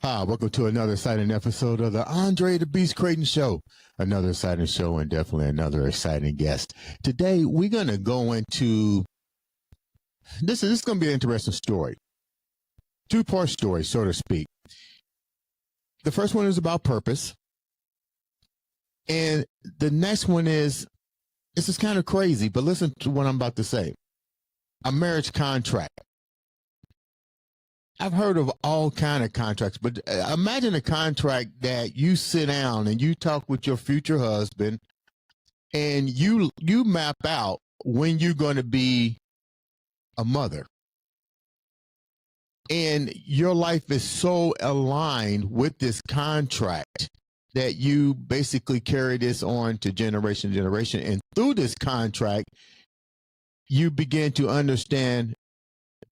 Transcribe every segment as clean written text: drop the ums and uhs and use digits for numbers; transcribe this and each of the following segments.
Hi, welcome to another exciting episode of the Andre The Beast Crayton Show. Another exciting show and definitely another exciting guest. Today, we're going to go into this is going to be an interesting story. Two-part story, so to speak. The first one is about purpose. And the next one is, this is kind of crazy, but listen to what I'm about to say. A marriage contract. I've heard of all kind of contracts, but imagine a contract that you sit down and you talk with your future husband and you map out when you're going to be a mother. And your life is so aligned with this contract that you basically carry this on to generation to generation. And through this contract, you begin to understand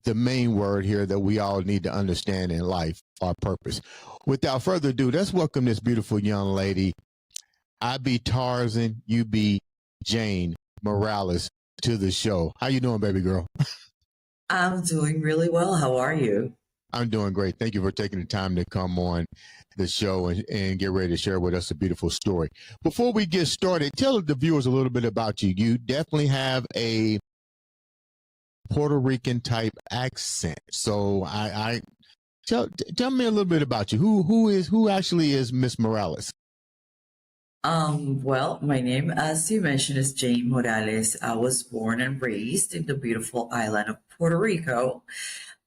the main word here that we all need to understand in life, our purpose. Without further ado, let's welcome this beautiful young lady. I be Tarzan, you be Jane Morales to the show. How you doing, baby girl? I'm doing really well. How are you? I'm doing great. Thank you for taking the time to come on the show and get ready to share with us a beautiful story. Before we get started, tell the viewers a little bit about you. You definitely have a Puerto Rican type accent. So I tell me a little bit about you. Who actually is Miss Morales? Well, my name, as you mentioned, is Jane Morales. I was born and raised in the beautiful island of Puerto Rico.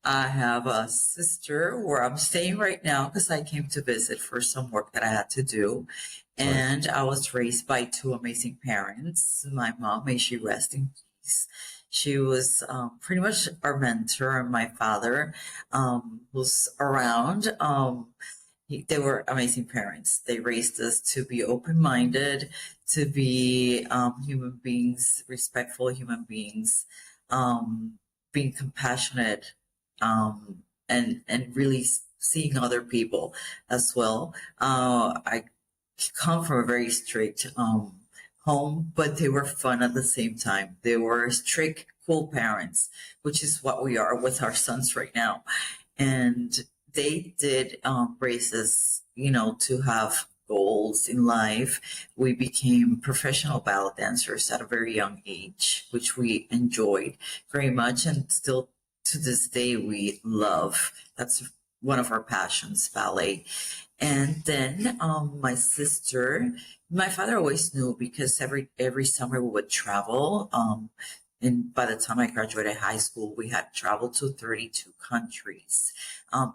I have a sister where I'm staying right now because I came to visit for some work that I had to do. And I was raised by two amazing parents. My mom, may she rest in peace. She was pretty much our mentor, and my father was around. They were amazing parents. They raised us to be open-minded, to be human beings, respectful human beings, being compassionate, and really seeing other people as well. I come from a very strict home, but they were fun at the same time. They were strict, cool parents, which is what we are with our sons right now. And they did raise us, to have goals in life. We became professional ballet dancers at a very young age, which we enjoyed very much, and still to this day we love. That's one of our passions, ballet. And then my sister, my father always knew because every summer we would travel. And by the time I graduated high school, we had traveled to 32 countries.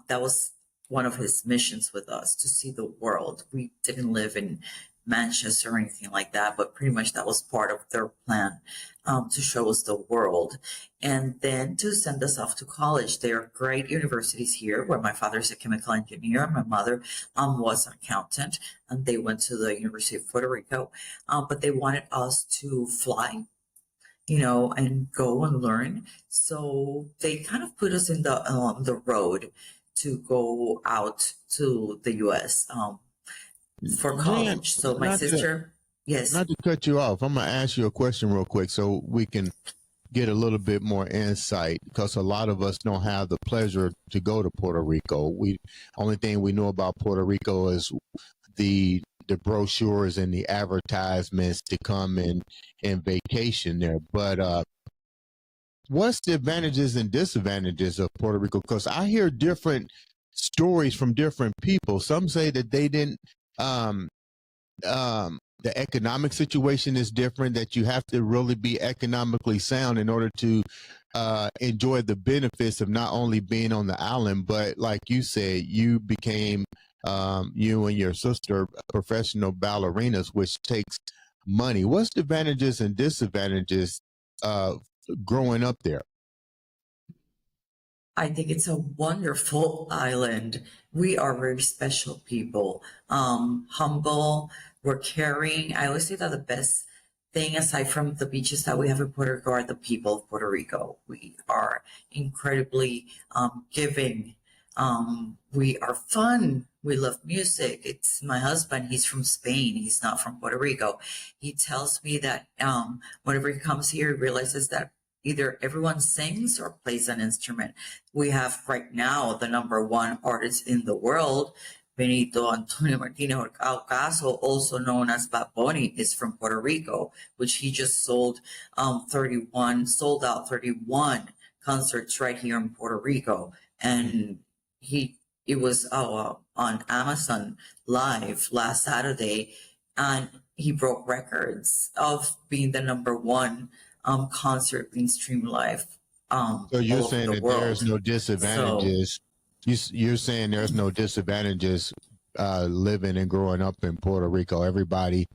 That was one of his missions with us, to see the world. We didn't live in Manchester or anything like that, but pretty much that was part of their plan, to show us the world. And then to send us off to college. There are great universities here where my father is a chemical engineer. My mother was an accountant, and they went to the University of Puerto Rico. But they wanted us to fly, and go and learn. So they kind of put us in the road to go out to the U.S. For college. So my sister, yes. Not to cut you off, I'm going to ask you a question real quick so we can get a little bit more insight, because a lot of us don't have the pleasure to go to Puerto Rico. Only thing we know about Puerto Rico is the brochures and the advertisements to come and vacation there. But what's the advantages and disadvantages of Puerto Rico? Because I hear different stories from different people. Some say that they didn't, the economic situation is different, that you have to really be economically sound in order to enjoy the benefits of not only being on the island, but like you said, you became, you and your sister, professional ballerinas, which takes money. What's the advantages and disadvantages growing up there? I think it's a wonderful island. We are very special people, humble, we're caring. I always say that the best thing, aside from the beaches that we have in Puerto Rico, are the people of Puerto Rico. We are incredibly giving. We are fun. We love music. It's my husband. He's from Spain. He's not from Puerto Rico. He tells me that whenever he comes here, he realizes that either everyone sings or plays an instrument. We have right now the number one artist in the world, Benito Antonio Martinez Alcazo, also known as Bad Bunny, is from Puerto Rico, which he just sold out 31 concerts right here in Puerto Rico. And it was on Amazon Live last Saturday, and he broke records of being the number one concert being streamed live So you're all over saying the that world. there's no So disadvantages. You're saying there's no disadvantages living and growing up in Puerto Rico. Everybody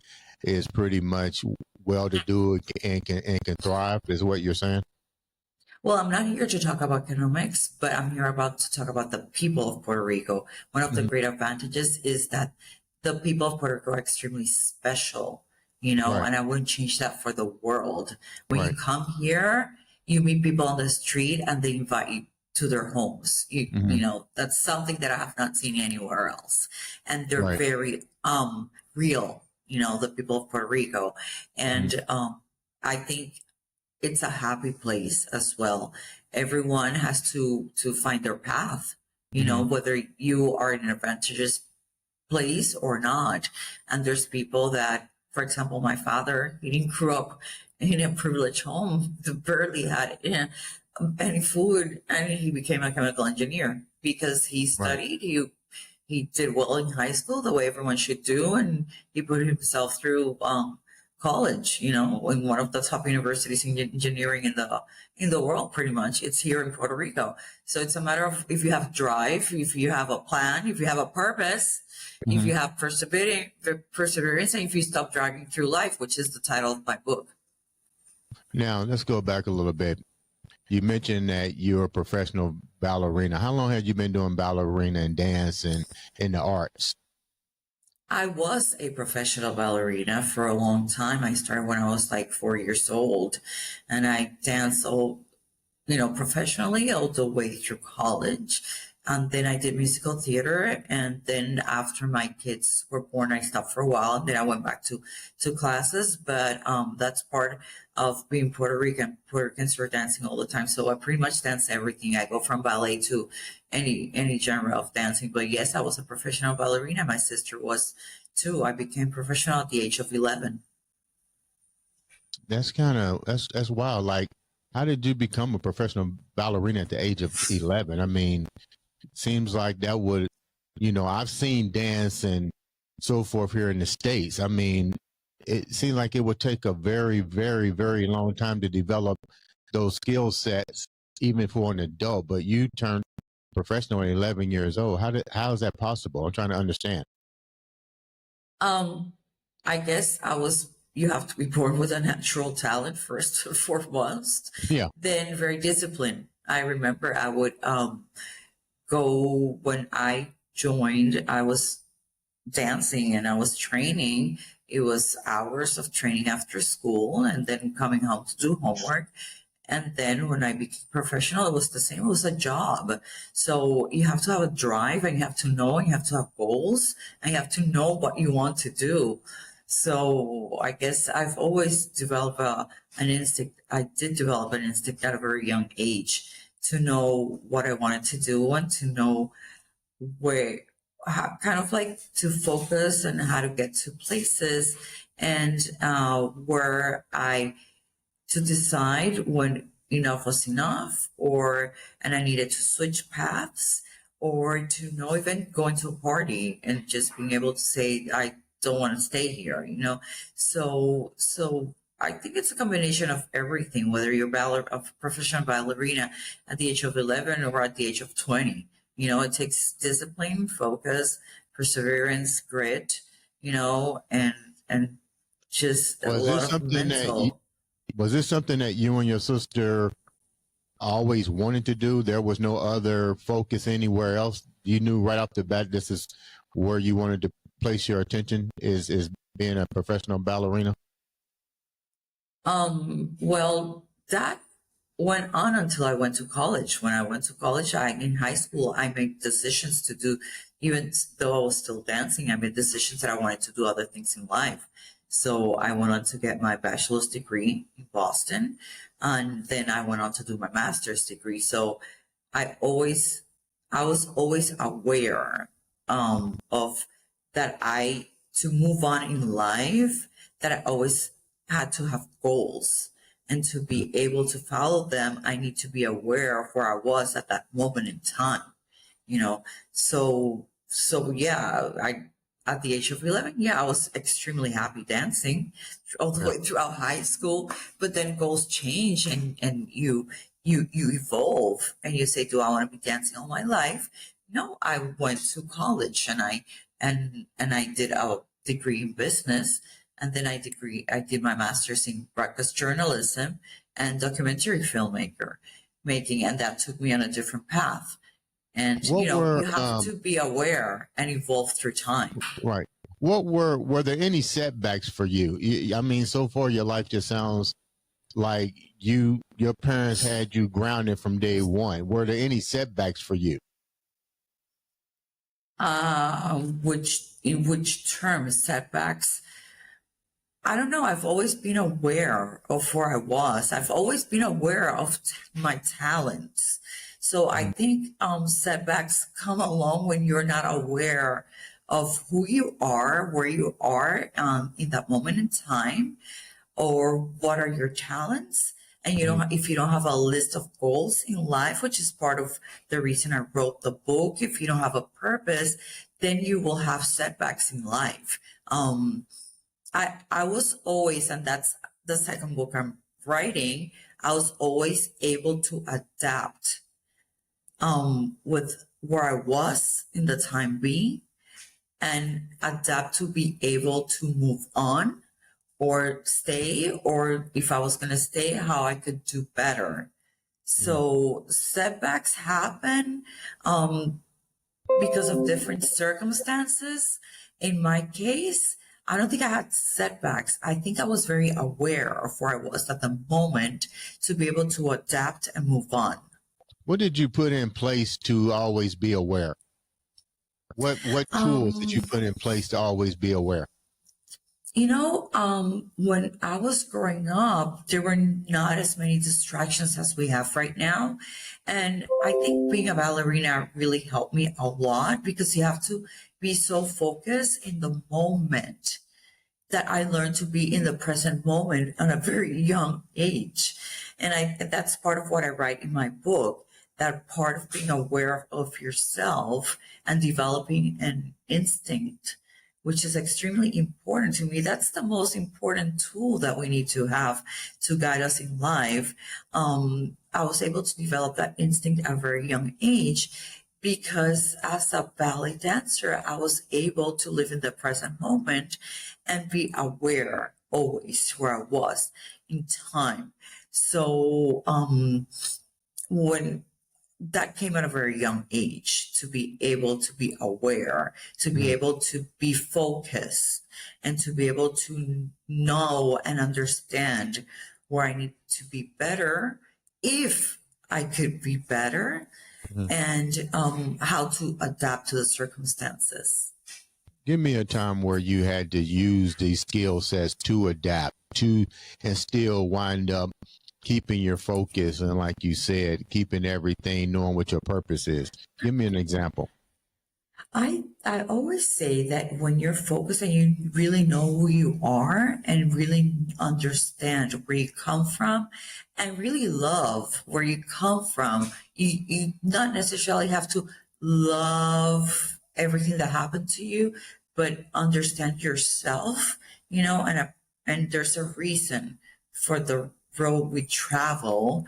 is pretty much well-to-do and can thrive. Is what you're saying? well, I'm not here to talk about economics, but I'm here to talk about the people of Puerto Rico. One of the Mhm. great advantages is that the people of Puerto Rico are extremely special, you know, Right. and I wouldn't change that for the world. When Right. you come here, you meet people on the street and they invite you to their homes. You Mhm. know, that's something that I have not seen anywhere else. And they're Right. very real, you know, the people of Puerto Rico. Mhm. And I think it's a happy place as well. Everyone has to find their path, you know, Mhm. whether you are in an advantageous place or not. And there's people that, for example, my father, he didn't grow up in a privileged home, barely had any food, and he became a chemical engineer because he Right. studied. He did well in high school, the way everyone should do, and he put himself through college. You know, in one of the top universities in engineering in the world. Pretty much, it's here in Puerto Rico. So it's a matter of if you have drive, if you have a plan, if you have a purpose, if Mhm. you have perseverance, and if you stop dragging through life, which is the title of my book. Now let's go back a little bit. You mentioned that you're a professional ballerina. How long have you been doing ballerina and dance and in the arts? I was a professional ballerina for a long time. I started when I was like 4 years old, and I danced all, you know, professionally all the way through college. And then I did musical theater. And then after my kids were born, I stopped for a while. And then I went back to classes. But that's part of being Puerto Rican. Puerto Ricans are dancing all the time. So I pretty much dance everything. I go from ballet to any genre of dancing. But yes, I was a professional ballerina. My sister was too. I became professional at the age of 11. That's wild. Like, how did you become a professional ballerina at the age of 11? I mean, seems like that would, I've seen dance and so forth here in the States. I mean, it seems like it would take a very, very, very long time to develop those skill sets, even for an adult. But you turned professional at 11 years old. How is that possible? I'm trying to understand. I guess you have to be born with a natural talent first and foremost, Yeah. then very disciplined. I remember I would go when I joined, I was dancing and I was training. It was hours of training after school and then coming home to do homework. And then when I became professional, it was the same. It was a job. So you have to have a drive and you have to know and you have to have goals and you have to know what you want to do. So I guess I've always developed an instinct. I did develop an instinct at a very young age to know what I wanted to do and to know where, kind of like to focus and how to get to places and where to decide when enough was enough and I needed to switch paths or to know even going to a party and just being able to say, I don't want to stay here, you know? So I think it's a combination of everything, whether you're a professional ballerina at the age of 11 or at the age of 20. You know, it takes discipline, focus, perseverance, grit, you know, and just a Was lot this of something that you, mental. was this something that you and your sister always wanted to do? There was no other focus anywhere else. You knew right off the bat this is where you wanted to place your attention is being a professional ballerina. Well, that went on until I went to college. When I went to college, in high school, I made decisions to do, even though I was still dancing, I made decisions that I wanted to do other things in life. So I went on to get my bachelor's degree in Boston, and then I went on to do my master's degree. So I always, I was always aware of that to move on in life, that I always had to have goals. And to be able to follow them, I need to be aware of where I was at that moment in time, you know. So yeah, I at the age of 11, yeah, I was extremely happy dancing all the Yeah. way throughout high school. But then goals change, and you evolve, and you say, do I want to be dancing all my life? No, I went to college, and I did a degree in business, and then I did my master's in broadcast journalism and documentary filmmaker making, and that took me on a different path. And What were you have to be aware and evolve through time. right? What were there any setbacks for you? I mean, so far your life just sounds like your parents had you grounded from day one. Were there any setbacks for you? Which in which terms setbacks? I don't know. I've always been aware of where I was. I've always been aware of my talents. So I think setbacks come along when you're not aware of who you are, where you are in that moment in time, or what are your talents. And if you don't have a list of goals in life, which is part of the reason I wrote the book, if you don't have a purpose, then you will have setbacks in life. I was always, and that's the second book I'm writing, I was always able to adapt with where I was in the time being, and adapt to be able to move on or stay, or if I was going to stay, how I could do better. So setbacks happen because of different circumstances. In my case, I don't think I had setbacks. I think I was very aware of where I was at the moment to be able to adapt and move on. What did you put in place to always be aware? What tools did you put in place to always be aware? When I was growing up, there were not as many distractions as we have right now. And I think being a ballerina really helped me a lot, because you have to be so focused in the moment, that I learned to be in the present moment at a very young age. And that's part of what I write in my book, that part of being aware of yourself and developing an instinct, which is extremely important to me. That's the most important tool that we need to have to guide us in life. I was able to develop that instinct at a very young age, because as a ballet dancer, I was able to live in the present moment and be aware always where I was in time. So when that came at a very young age, to be able to be aware, to be able to be focused, and to be able to know and understand where I need to be better, if I could be better, and how to adapt to the circumstances. Give me a time where you had to use these skill sets to adapt to, and still wind up keeping your focus, and like you said, keeping everything, knowing what your purpose is. Give me an example. I always say that when you're focused and you really know who you are, and really understand where you come from, and really love where you come from, you not necessarily have to love everything that happened to you, but understand yourself, and there's a reason for the road we travel.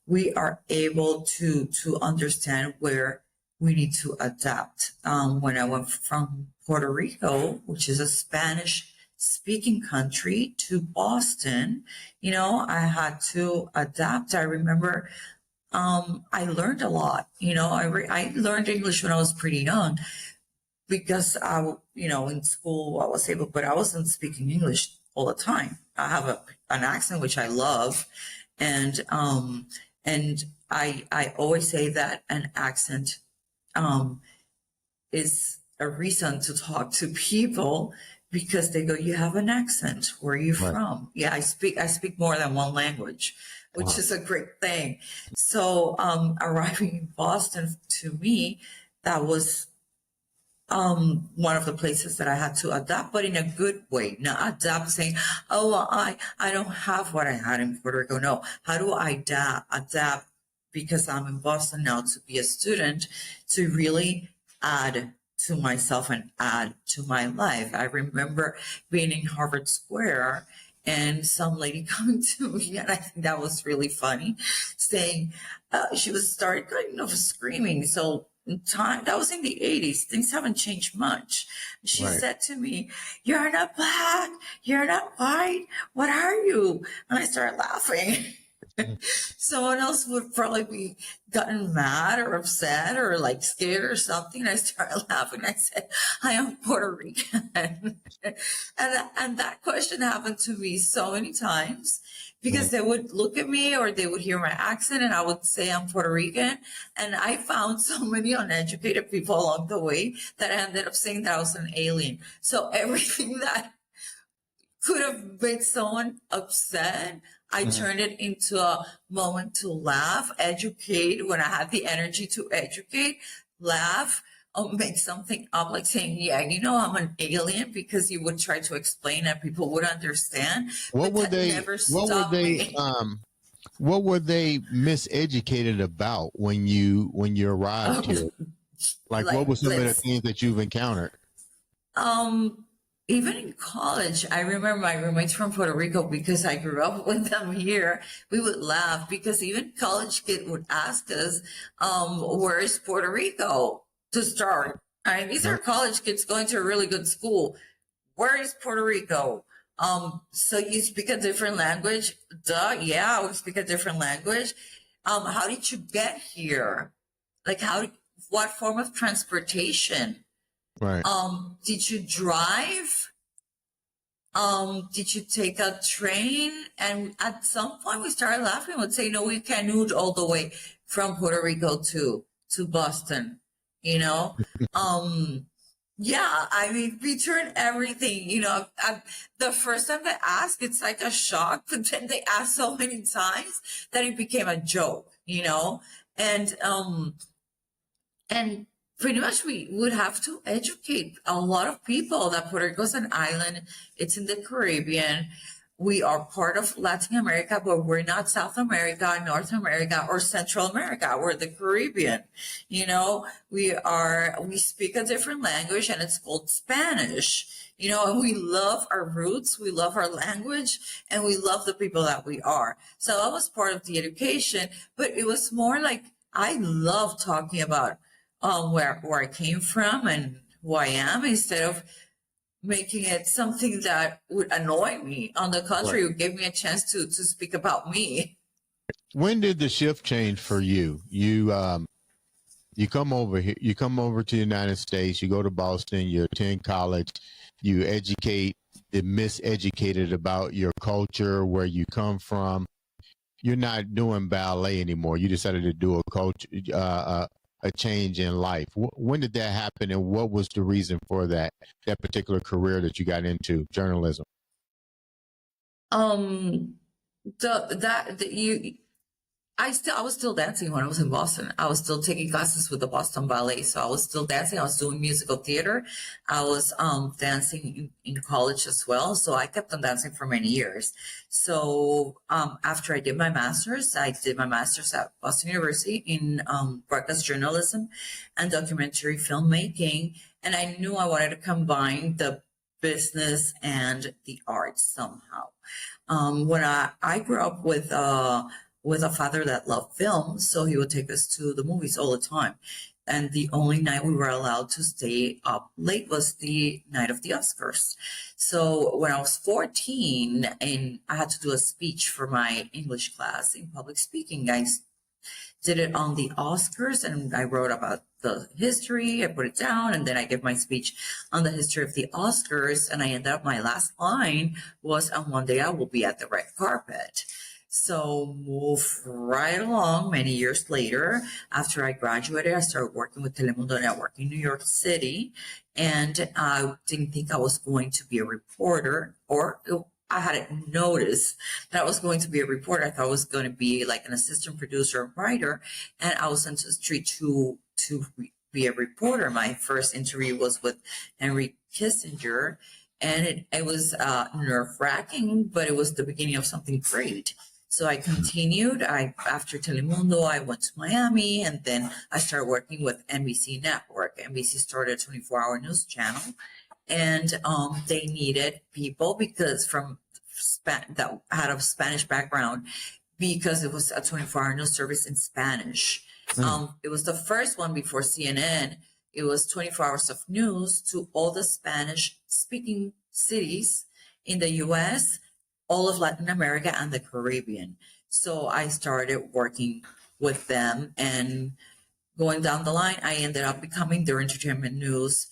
We are able to understand where we need to adapt. When I went from Puerto Rico, which is a Spanish speaking country, to Boston, I had to adapt. I remember I learned a lot. I learned English when I was pretty young, because in school I was able, but I wasn't speaking English all the time. I have an accent which I love, and I always say that an accent is a reason to talk to people, because they go, you have an accent. Where are you Right. from? Yeah, I speak more than one language, which Wow. is a great thing. So, arriving in Boston to me, that was one of the places that I had to adapt, but in a good way, not adapt saying, oh, well, I don't have what I had in Puerto Rico. No, how do I adapt because I'm in Boston now to be a student to really add to myself and add to my life. I remember being in Harvard Square and some lady coming to me, and I think that was really funny, saying she was started kind of screaming. So time that was in the 80s, things haven't changed much. She Right. said to me, you're not black, you're not white, what are you? And I started laughing. Someone else would probably be gotten mad or upset or like scared or something. And I started laughing. I said, I am Puerto Rican. And that question happened to me so many times because they would look at me or they would hear my accent and I would say I'm Puerto Rican. And I found so many uneducated people along the way that I ended up saying that I was an alien. So everything that could have made someone upset, I turned it into a moment to laugh, educate when I had the energy to educate, laugh, or make something up like saying, yeah, I'm an alien, because you would try to explain and people would understand. What But were that they? never What were stopped they? me. What were they miseducated about when you arrived here? Like, what were Like, some of the things that you've encountered? um, even in college, I remember my roommates from Puerto Rico, because I grew up with them here. We would laugh because even college kid would ask us, where is Puerto Rico to start? I mean, these are college kids going to a really good school. Where is Puerto Rico? So you speak a different language? Duh, yeah, we speak a different language. How did you get here? Like, what form of transportation? Right. Did you drive? Did you take a train? And at some point we started laughing and would say, no, we canoed all the way from Puerto Rico to Boston, you know? Yeah, I mean, we turn everything, the first time they ask, it's like a shock, but then they ask so many times that it became a joke, and, and pretty much we would have to educate a lot of people that Puerto Rico is an island. It's in the Caribbean. We are part of Latin America, but we're not South America, North America, or Central America. We're the Caribbean. We speak a different language, and it's called Spanish. And we love our roots, we love our language, and we love the people that we are. So that was part of the education, but it was more like, I love talking about where I came from and who I am, instead of making it something that would annoy me. On the contrary, Right. it gave me a chance to speak about me. When did the shift change for you? You come over here. You come over to the United States. You go to Boston. You attend college. You educate the miseducated about your culture, where you come from. You're not doing ballet anymore. You decided to do a change in life. When did that happen, and what was the reason for that particular career that you got into, journalism? Um, I was still dancing when I was in Boston. I was still taking classes with the Boston Ballet. So I was still dancing. I was doing musical theater. I was dancing in college as well. So I kept on dancing for many years. So after I did my master's at Boston University in broadcast journalism and documentary filmmaking. And I knew I wanted to combine the business and the arts somehow. When I grew up with a father that loved film, so he would take us to the movies all the time. And the only night we were allowed to stay up late was the night of the Oscars. So when I was 14 and I had to do a speech for my English class in public speaking, I did it on the Oscars, and I wrote about the history. I put it down, and then I gave my speech on the history of the Oscars. And I ended up, my last line was, "And one day I will be at the red carpet." So move right along. Many years later, after I graduated, I started working with Telemundo Network in New York City. And I didn't think I was going to be a reporter, or I hadn't noticed that I was going to be a reporter. I thought I was going to be like an assistant producer or writer. And I was sent to the street to be a reporter. My first interview was with Henry Kissinger, and it was nerve-wracking, but it was the beginning of something great. So I continued. After Telemundo, I went to Miami, and then I started working with NBC Network. NBC started a 24-hour news channel, and they needed people because that had a Spanish background, because it was a 24-hour news service in Spanish. It was the first one before CNN. It was 24 hours of news to all the Spanish-speaking cities in the U.S., all of Latin America, and the Caribbean. So I started working with them, and going down the line, I ended up becoming their entertainment news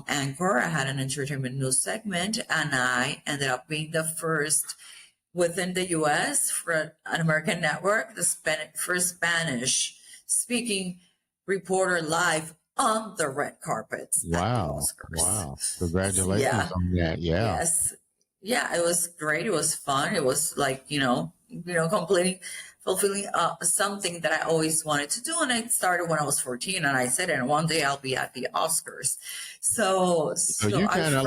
anchor. I had an entertainment news segment, and I ended up being the first within the U.S. for an American network, the first Spanish-speaking reporter live on the red carpets. Wow. At the Oscars. Wow. Congratulations on that. Yeah. Yes. Yeah, it was great. It was fun. It was like, fulfilling something that I always wanted to do. And I started when I was 14, and I said, and one day I'll be at the Oscars. So you kind of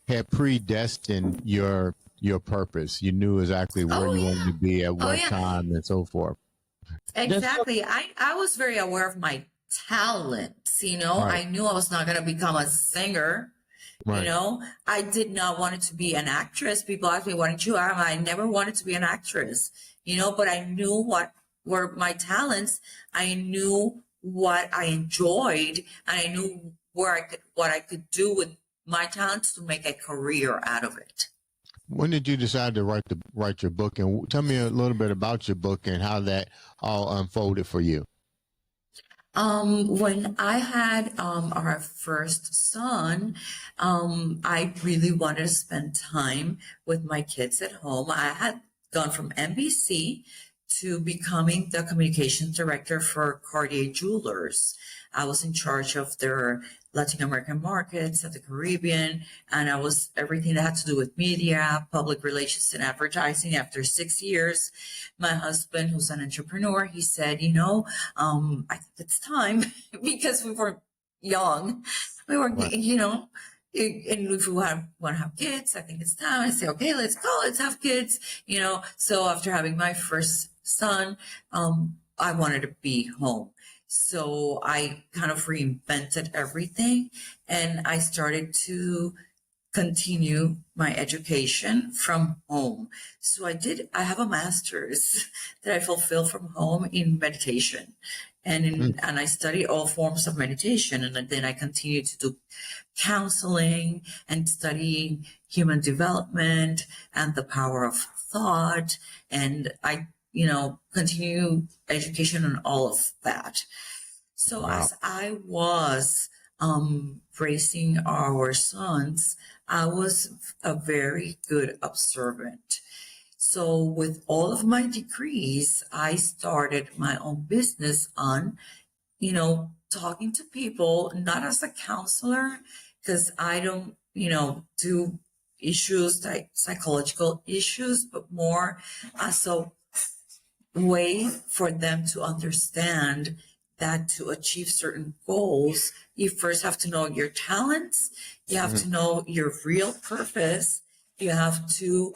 had predestined your purpose. You knew exactly where you wanted to be at what time and so forth. Exactly. I was very aware of my talents. Right. I knew I was not going to become a singer. Right. I did not want it to be an actress. People ask me, what did you have? I never wanted to be an actress, but I knew what were my talents. I knew what I enjoyed, and I knew what I could do with my talents to make a career out of it. When did you decide to write your book? And tell me a little bit about your book and how that all unfolded for you. When I had our first son, I really wanted to spend time with my kids at home. I had gone from NBC to becoming the communications director for Cartier Jewelers. I was in charge of their Latin American markets, at the Caribbean, and I was everything that had to do with media, public relations, and advertising. After 6 years, my husband, who's an entrepreneur, he said, I think it's time, because we were young. We were, right. And if we want to have kids, I think it's time. I say, okay, let's go, let's have kids, So after having my first son, I wanted to be home. So I kind of reinvented everything, and I started to continue my education from home. So I have a master's that I fulfill from home in meditation. And I study all forms of meditation. And then I continue to do counseling and studying human development and the power of thought. And I continue education on all of that. So wow. As I was raising our sons, I was a very good observant. So with all of my degrees, I started my own business on, talking to people, not as a counselor, because I don't, do issues like psychological issues, but more as a way for them to understand that to achieve certain goals, you first have to know your talents, you have to know your real purpose, you have to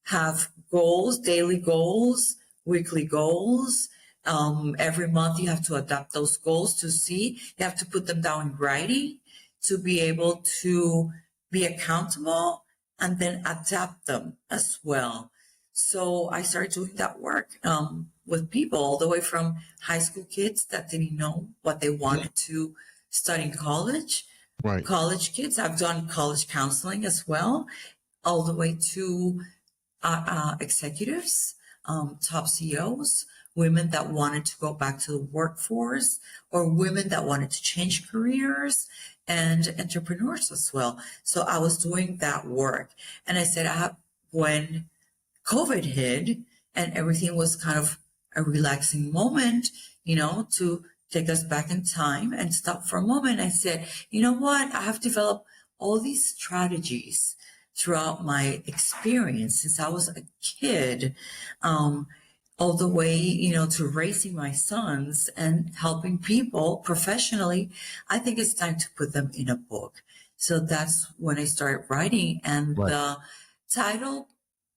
have goals, daily goals, weekly goals. Every month you have to adapt those goals you have to put them down in writing to be able to be accountable and then adapt them as well. So I started doing that work with people all the way from high school kids that didn't know what they wanted to study in college, right. College kids. I've done college counseling as well, all the way to executives, top CEOs, women that wanted to go back to the workforce, or women that wanted to change careers, and entrepreneurs as well. So I was doing that work. And I said, when COVID hit and everything was kind of a relaxing moment, to take us back in time and stop for a moment. I said, you know what? I have developed all these strategies throughout my experience since I was a kid, all the way, to raising my sons and helping people professionally. I think it's time to put them in a book. So that's when I started writing. And Right. the title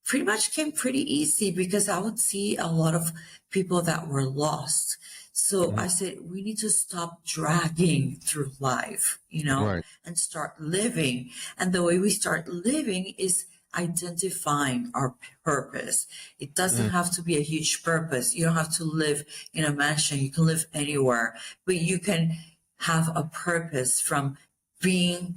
pretty much came pretty easy because I would see a lot of people that were lost. So I said, we need to stop dragging through life, Right. and start living. And the way we start living is identifying our purpose. It doesn't have to be a huge purpose. You don't have to live in a mansion. You can live anywhere, but you can have a purpose from being,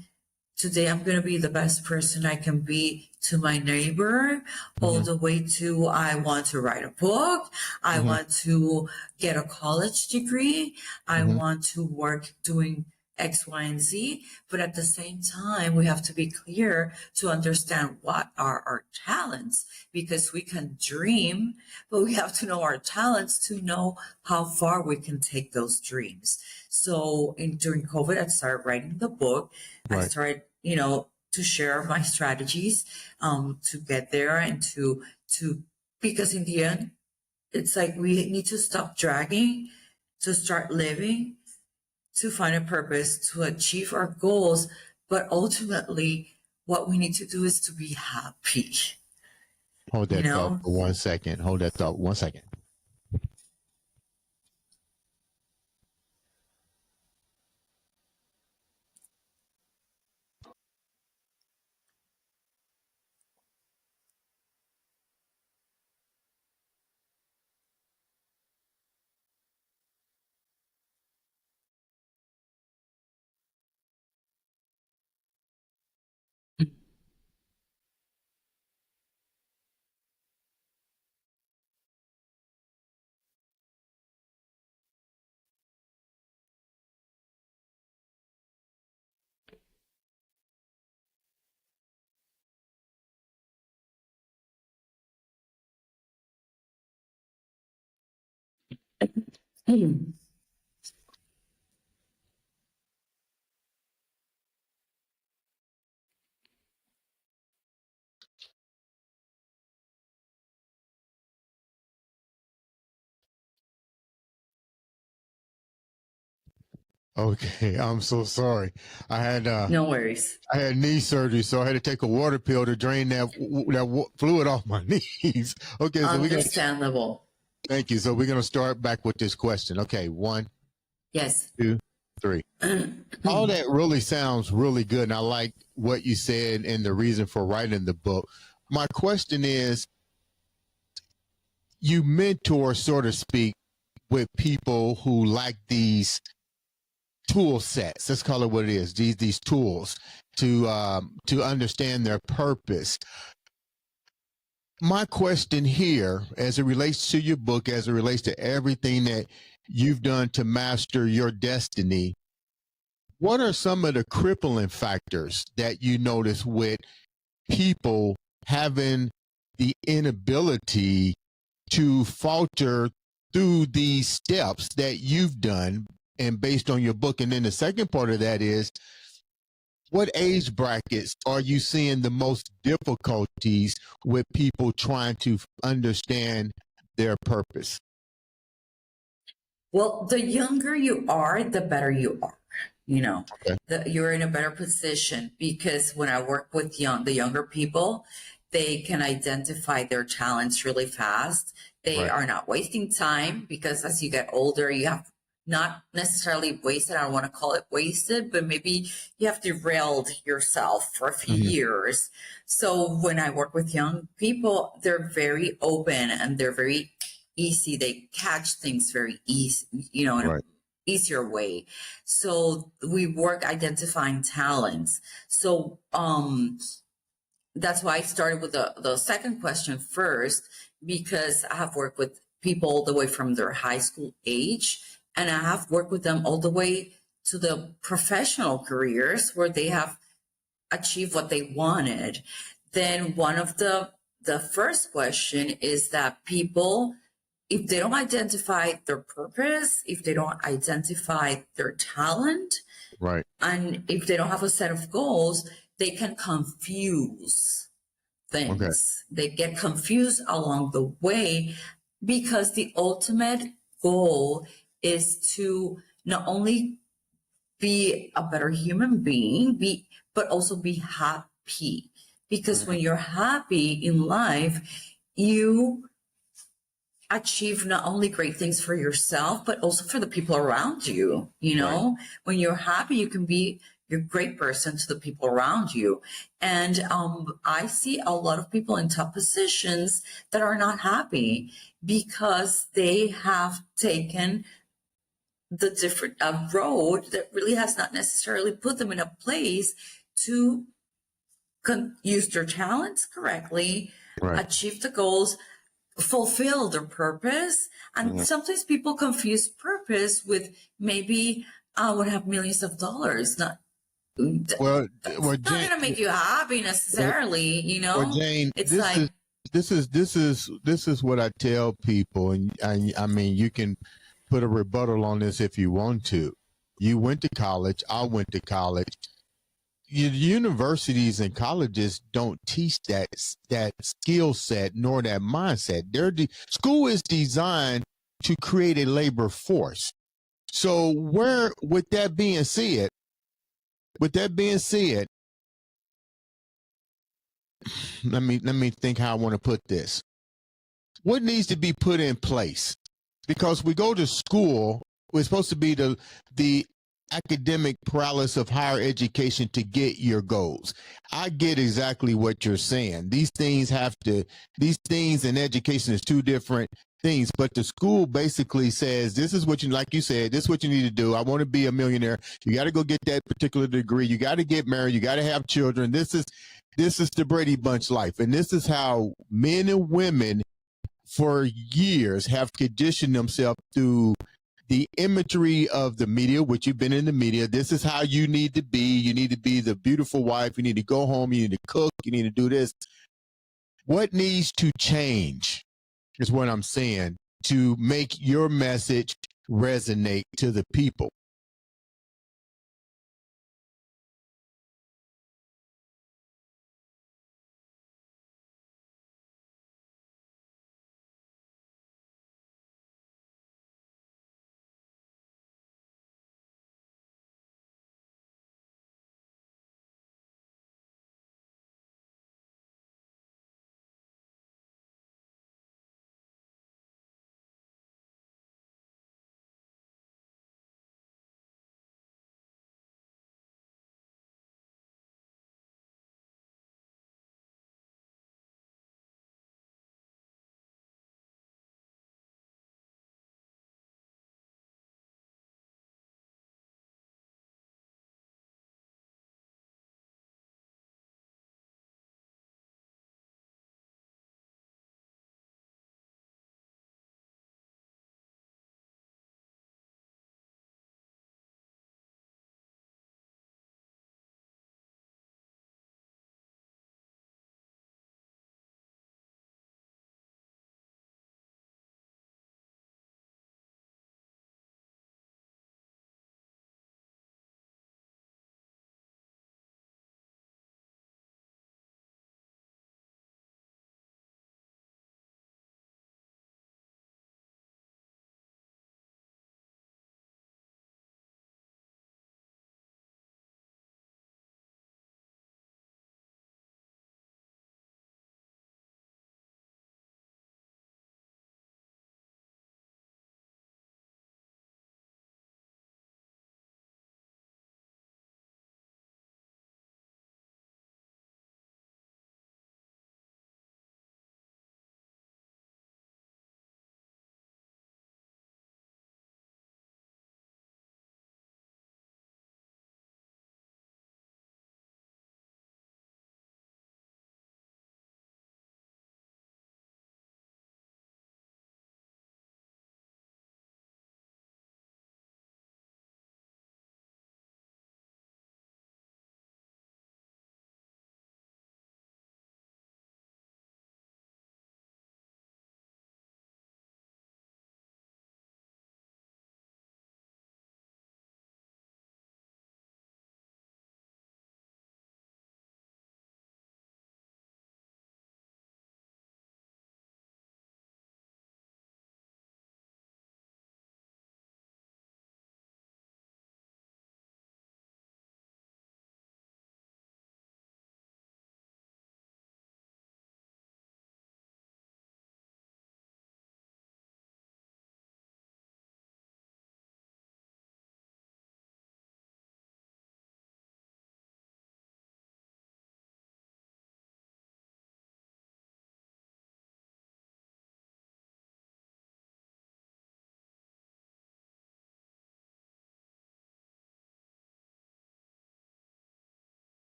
today I'm going to be the best person I can be to my neighbor, all the way to I want to write a book. I want to get a college degree. I want to work doing X, Y, and Z. But at the same time, we have to be clear to understand what are our talents, because we can dream, but we have to know our talents to know how far we can take those dreams. So during COVID, I started writing the book. I Right. started, to share my strategies to get there and to because in the end, it's like we need to stop dragging, to start living, to find a purpose, to achieve our goals. But ultimately, what we need to do is to be happy. Hold that You thought know? for 1 second. Hold that thought 1 second. Okay, I'm so sorry. I had No worries. I had knee surgery, so I had to take a water pill to drain that fluid off my knees. Okay, so Understandable. thank you. So we're gonna start back with this question. Okay, 1, Yes. 2, 3. All that really sounds really good, and I like what you said and the reason for writing the book. My question is, you mentor, so to speak, with people who like these tool sets. Let's call it what it is. These tools to understand their purpose. My question here, as it relates to your book, as it relates to everything that you've done to master your destiny, what are some of the crippling factors that you notice with people having the inability to falter through these steps that you've done and based on your book? And then the second part of that is, what age brackets are you seeing the most difficulties with people trying to understand their purpose? Well, the younger you are, the better you are. Okay. You're in a better position because when I work with the younger people, they can identify their talents really fast. They Right. are not wasting time because as you get older, you have not necessarily wasted. I don't want to call it wasted, but maybe you have derailed yourself for a few years. So when I work with young people, they're very open and they're very easy. They catch things very easy, in Right. a easier way. So we work identifying talents. So that's why I started with the second question first, because I have worked with people all the way from their high school age, and I have worked with them all the way to the professional careers where they have achieved what they wanted. Then one of the the first question is that people, if they don't identify their purpose, if they don't identify their talent, Right. and if they don't have a set of goals, they can confuse Okay. things. They get confused along the way because the ultimate goal is to not only be a better human being, but also be happy. Because when you're happy in life, you achieve not only great things for yourself, but also for the people around you. You know, when you're happy, you can be a great person to the people around you. And I see a lot of people in top positions that are not happy because they have taken the different road that really has not necessarily put them in a place to use their talents correctly, Right. achieve the goals, fulfill their purpose. And sometimes people confuse purpose with maybe I would have millions of dollars. Well, That's well, not Jane, going to make you happy necessarily, you well, know? Jane, It's like, this is what I tell people, and I mean, you can put a rebuttal on this if you want to. You went to college. I went to college. Universities and colleges don't teach that skill set nor that mindset. School is designed to create a labor force. So where, with that being said, let me think how I want to put this. What needs to be put in place? Because we go to school, we're supposed to be the academic paralysis of higher education to get your goals. I get exactly what you're saying. These things in education is two different things, but the school basically says, this is what you, like you said, this is what you need to do. I want to be a millionaire. You got to go get that particular degree. You got to get married. You got to have children. This is the Brady Bunch life. And this is how men and women for years have conditioned themselves through the imagery of the media, which you've been in the media. This is how you need to be. You need to be the beautiful wife. You need to go home. You need to cook. You need to do this. What needs to change is what I'm saying to make your message resonate to the people.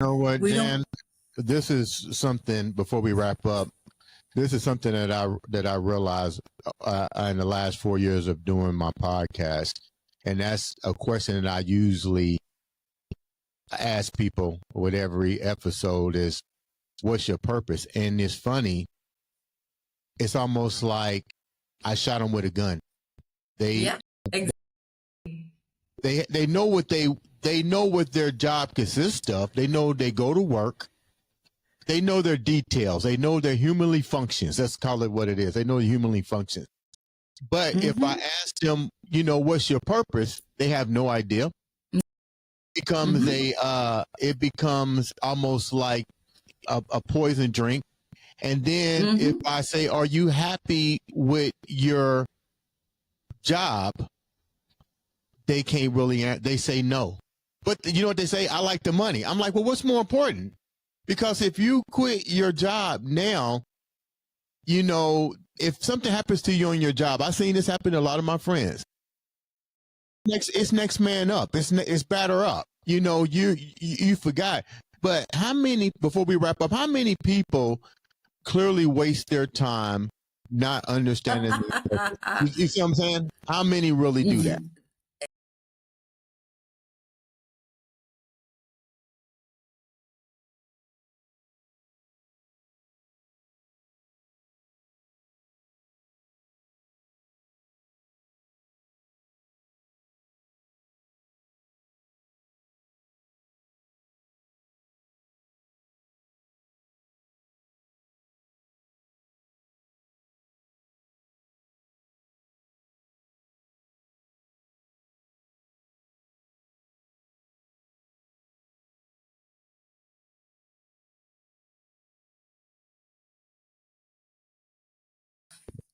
You know what, We Dan? This is something, before we wrap up, this is something that I realized in the last 4 years of doing my podcast. And that's a question that I usually ask people with every episode is, what's your purpose? And it's funny. It's almost like I shot them with a gun. yeah, exactly. They know what they know what their job consists of. They know they go to work. They know their details. They know their humanly functions. Let's call it what it is. They know the humanly functions. But if I ask them, what's your purpose? They have no idea. It becomes almost like a poison drink. And then if I say, are you happy with your job? They can't really answer. They say no. But you know what they say? I like the money. I'm like, well, what's more important? Because if you quit your job now, if something happens to you on your job, I've seen this happen to a lot of my friends. It's next man up. It's batter up. You forgot. But how many, before we wrap up, how many people clearly waste their time not understanding this? You see what I'm saying? How many really do that?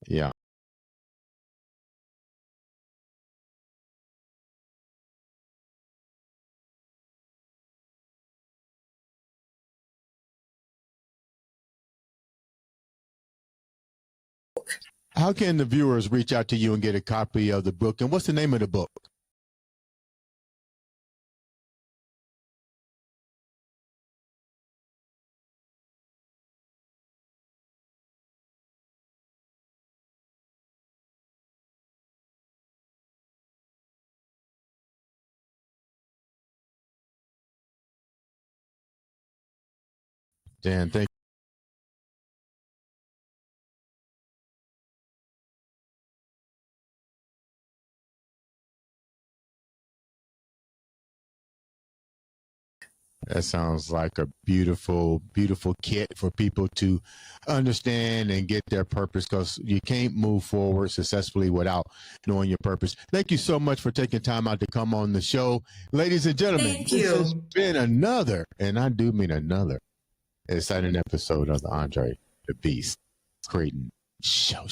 Yeah. How can the viewers reach out to you and get a copy of the book? And what's the name of the book? Dan, thank you. That sounds like a beautiful, beautiful kit for people to understand and get their purpose, because you can't move forward successfully without knowing your purpose. Thank you so much for taking time out to come on the show. Ladies and gentlemen, Thank this has you. been another, and I do mean another, exciting episode of the Andre The Beast Crayton Show.